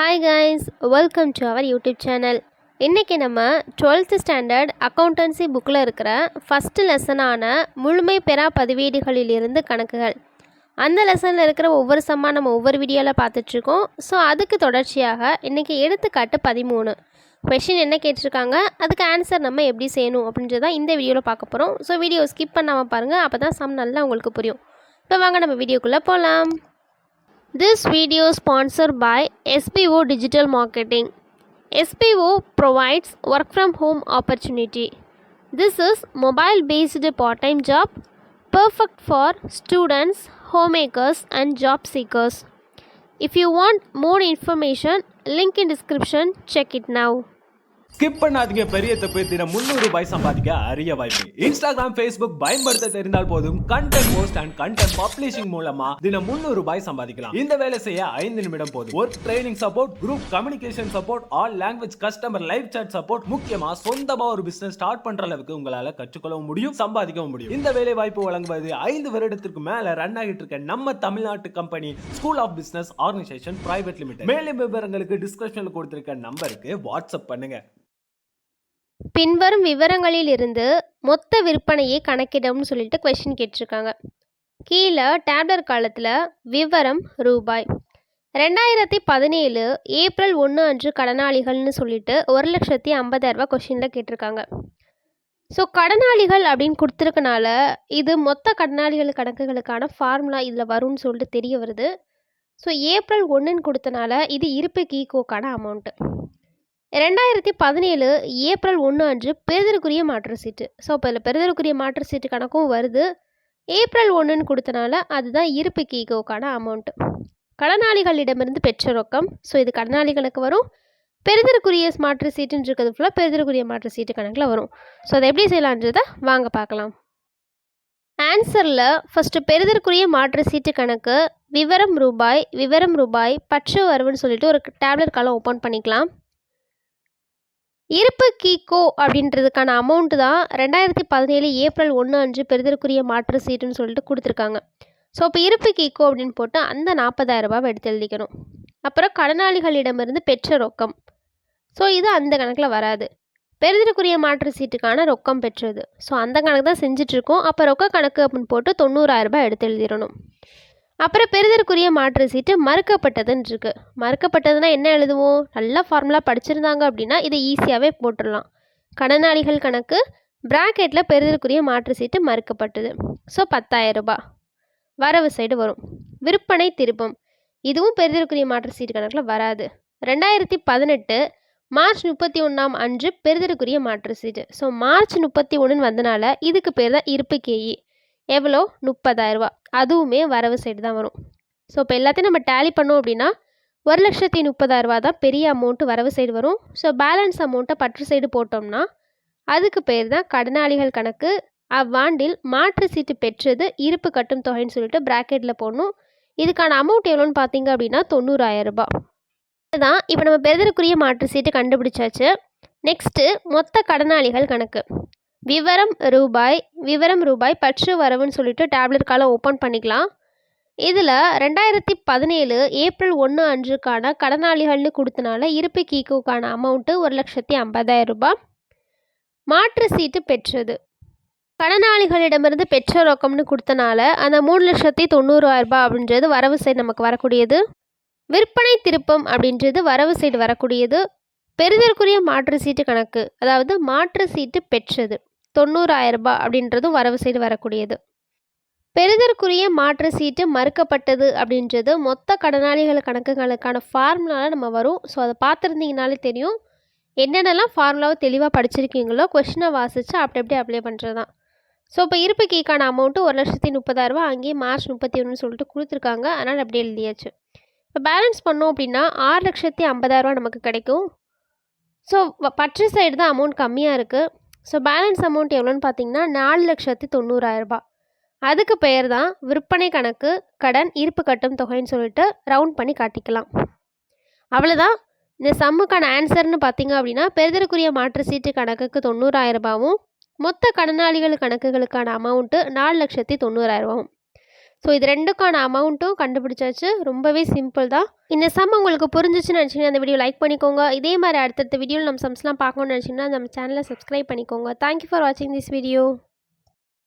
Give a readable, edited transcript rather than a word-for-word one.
Hi guys, welcome to our YouTube channel. இன்றைக்கி நம்ம 12th standard accountancy புக்கில் இருக்கிற ஃபஸ்ட்டு லெசனான முழுமை பெறா பதிவேடுகளிலிருந்து கணக்குகள், அந்த லெசனில் இருக்கிற ஒவ்வொரு சம்மாக நம்ம ஒவ்வொரு வீடியோவில் பார்த்துட்ருக்கோம். ஸோ அதுக்கு தொடர்ச்சியாக இன்றைக்கி எடுத்துக்காட்டு 13 கொஷின் என்ன கேட்டிருக்காங்க, அதுக்கு ஆன்சர் நம்ம எப்படி செய்யணும் அப்படின்றத இந்த வீடியோவில் பார்க்க போகிறோம். ஸோ வீடியோ ஸ்கிப் பண்ணாமல் பாருங்கள், அப்போ தான் சம் நல்லா உங்களுக்கு புரியும். இப்போ வாங்க நம்ம வீடியோக்குள்ளே போகலாம். This video is sponsored by SBO Digital Marketing. SBO provides work from home opportunity. This is mobile based part-time job perfect for students, homemakers and job seekers. If you want more information, link in description, check it now. Skip பண்ணாதீங்க, பெரிய தப்பு. தினம் 300 ரூபாய் சம்பாதிக்க அரிய வாய்ப்பு. Instagram, Facebook பயன்படுத்த தெரிந்தால் போதும். Content post and content publishing மூலமா தினம் 300 ரூபாய் சம்பாதிக்கலாம். இந்த வேலை செய்ய 5 நிமிடம் போதும். Work training support, group communication support, all language customer live chat support, முக்கியமா சொந்தமா ஒரு பிசினஸ் ஸ்டார்ட் பண்ற அளவுக்கு உங்களால கற்றுக்கொள்ளவும் முடியும், சம்பாதிக்கவும் முடியும். இந்த வேலை வாய்ப்பு வழங்குவது 5 வருடத்திற்கு மேல ரன் ஆகிட்டு இருக்க நம்ம தமிழ்நாட்டு company school of business organisation private limited. மேலும் விவரங்களுக்கு டிஸ்கிரிப்ஷன்ல கொடுத்திருக்க நம்பருக்கு வாட்ஸ்அப் பண்ணுங்க. பின்வரும் விவரங்களில் இருந்து மொத்த விற்பனையை கணக்கிடம்னு சொல்லிட்டு கொஷின் கேட்டிருக்காங்க. கீழே டேப்லர் காலத்தில் விவரம் ரூபாய் 2017 ஏப்ரல் 1 அன்று கடனாளிகள்னு சொல்லிட்டு 1,50,000 கொஷினில் கேட்டிருக்காங்க. ஸோ கடனாளிகள் அப்படின்னு கொடுத்துருக்கனால இது மொத்த கடனாளிகள் கணக்குகளுக்கான ஃபார்முலா இதில் வரும்னு சொல்லிட்டு தெரிய வருது. ஸோ ஏப்ரல் 1ன்னு கொடுத்தனால இது இருப்பு கீக்கோக்கான அமௌண்ட்டு. 2017 ஏப்ரல் 1 அன்று பெறுதலுக்குரிய மாற்று சீட்டு. ஸோ இப்போ இதில் பெறுதலுக்குரிய மாற்று சீட்டு கணக்கும் வருது. ஏப்ரல் 1ன்னு கொடுத்தனால அதுதான் இருப்பு கீக்கோக்கான அமௌண்ட்டு. கடனாளிகளிடமிருந்து பெற்ற ரொக்கம். ஸோ இது கடனாளிகளுக்கு வரும். பெறுதலுக்குரிய மாற்று சீட்டுன்னு இருக்கிறது ஃபுல்லாக பெறுதலுக்குரிய மாற்று சீட்டு கணக்கில் வரும். ஸோ அதை எப்படி செய்யலான்றதை வாங்க பார்க்கலாம். ஆன்சரில் ஃபஸ்ட்டு பெறுதலுக்குரிய மாற்று சீட்டு கணக்கு விவரம் ரூபாய் பற்று வரவுன்னு சொல்லிட்டு ஒரு டேப்லெட் காலம் ஓப்பன் பண்ணிக்கலாம். இருப்பு கீக்கோ அப்படின்றதுக்கான அமௌண்ட்டு தான் 2017 ஏப்ரல் 1 அன்று பெறுதலுக்குரிய மாற்று சீட்டுன்னு சொல்லிட்டு கொடுத்துருக்காங்க. ஸோ இப்போ இருப்பு கீக்கோ அப்படின்னு போட்டு அந்த 40,000 ரூபாவை எடுத்து எழுதிக்கணும். அப்புறம் கடனாளிகளிடமிருந்து பெற்ற ரொக்கம். ஸோ இது அந்த கணக்கில் வராது. பெறுதலுக்குரிய மாற்று சீட்டுக்கான ரொக்கம் பெற்றது. ஸோ அந்த கணக்கு தான் செஞ்சிட்ருக்கோம். அப்போ ரொக்க கணக்கு அப்படின்னு போட்டு 90,000 ரூபாய் எடுத்து எழுதிடணும். அப்புறம் பெறுதலுக்குரிய மாற்று சீட்டு மறுக்கப்பட்டதுன்னு இருக்குது. மறுக்கப்பட்டதுன்னா என்ன எழுதுவோம், நல்ல ஃபார்முலா படிச்சிருந்தாங்க அப்படின்னா இதை ஈஸியாகவே போட்டுடலாம். கடனாளிகள் கணக்கு ப்ராக்கெட்டில் பெறுதலுக்குரிய மாற்று சீட்டு மறுக்கப்பட்டது. ஸோ 10,000 ரூபாய் வரவு சைடு வரும். விற்பனை திருப்பம், இதுவும் பெறுதலுக்குரிய மாற்று சீட்டு கணக்கில் வராது. 2018 மார்ச் 31 அன்று பெறுதலுக்குரிய மாற்று சீட்டு. ஸோ மார்ச் 31 வந்தனால இதுக்கு பேர் தான் இருப்பு கேஇ. எவ்வளோ, 30,000 ரூபா. அதுவுமே வரவு சைடு தான் வரும். ஸோ இப்போ எல்லாத்தையும் நம்ம டேலி பண்ணோம் அப்படின்னா 1,30,000 ரூபா தான் பெரிய அமௌண்ட்டு வரவு சைடு வரும். ஸோ பேலன்ஸ் அமௌண்ட்டை பற்று சைடு போட்டோம்னா அதுக்கு பேர் தான் கடனாளிகள் கணக்கு. அவ்வாண்டில் மாற்று சீட்டு பெற்றது இருப்பு கட்டும் தொகைன்னு சொல்லிட்டு ப்ராக்கெட்டில் போடணும். இதுக்கான அமௌண்ட் எவ்வளோன்னு பார்த்தீங்க அப்படின்னா 90,000 ரூபாய். இதுதான் இப்போ நம்ம பெறுதலுக்குரிய மாற்று சீட்டு கண்டுபிடிச்சாச்சு. நெக்ஸ்ட்டு மொத்த கடனாளிகள் கணக்கு விவரம் ரூபாய் பற்று வரவுன்னு சொல்லிட்டு டேப்லெட் காலம் ஓப்பன் பண்ணிக்கலாம். இதில் 2017 ஏப்ரல் 1 அன்றுக்கான கடனாளிகள்னு கொடுத்தனால இருப்பு கீக்கோக்கான அமௌண்ட்டு 1,50,000 ரூபாய். மாற்று சீட்டு பெற்றது கடனாளிகளிடமிருந்து பெற்ற ரொக்கம்னு கொடுத்தனால அந்த 3,90,000 ரூபாய் அப்படின்றது வரவு சைடு நமக்கு வரக்கூடியது. விற்பனை திருப்பம் அப்படின்றது வரவு சைடு வரக்கூடியது. பெறுதலுக்குரிய மாற்று சீட்டு கணக்கு, அதாவது மாற்று சீட்டு பெற்றது 90,000 ரூபாய் அப்படின்றதும் வரவு சைடு வரக்கூடியது. பெறுதலுக்குரிய மாற்று சீட்டு மறுக்கப்பட்டது அப்படின்றது மொத்த கடனாளிகள் கணக்குகளுக்கான ஃபார்முலாவில் நம்ம வரும். ஸோ அதை பார்த்துருந்தீங்கனாலே தெரியும். என்னென்னலாம் ஃபார்முலாவை தெளிவாக படிச்சிருக்கீங்களோ கொஷினை வாசித்து அப்படி அப்ளை பண்ணுறது தான். ஸோ இப்போ இருப்பு கீக்கான அமௌண்ட்டு 1,30,000 ரூபாய் அங்கேயே மார்ச் 31 சொல்லிட்டு கொடுத்துருக்காங்க. அதனால் அப்படியே எழுதியாச்சு. இப்போ பேலன்ஸ் பண்ணோம் அப்படின்னா 6,50,000 ரூபா நமக்கு கிடைக்கும். ஸோ பற்று சைடு தான் அமௌண்ட் கம்மியாக இருக்குது. ஸோ பேலன்ஸ் அமௌண்ட் எவ்வளோன்னு பார்த்தீங்கன்னா 4,90,000 ரூபாய். அதுக்கு பெயர் தான் விற்பனை கணக்கு கடன் இருப்பு கட்டும் தொகைன்னு சொல்லிட்டு ரவுண்ட் பண்ணி காட்டிக்கலாம். அவ்வளோதான். இந்த சம்முக்கான ஆன்சர்னு பார்த்தீங்க அப்படின்னா பெறுதலுக்குரிய மாற்று சீட்டு கணக்குக்கு 90,000 ரூபாயும் மொத்த கடனாளிகள் கணக்குகளுக்கான அமௌண்ட்டு 4,90,000 ரூபாயும். ஸோ இது ரெண்டுக்கான அமௌண்ட்டும் கண்டுபிடிச்சாச்சு. ரொம்பவே சிம்பிள் தான். இந்த சம் உங்களுக்கு புரிஞ்சிச்சுன்னு நினச்சிங்கன்னா அந்த வீடியோ லைக் பண்ணிக்கோங்க. இதே மாதிரி அடுத்தடுத்த வீடியோவில் நம்ம சம்ஸ்லாம் பார்க்கணும்னு நினச்சிங்கன்னா நம்ம சேனலை சப்ஸ்கிரைப் பண்ணிக்கோங்க. தேங்க்யூ ஃபார் வாட்சிங் திஸ் வீடியோ.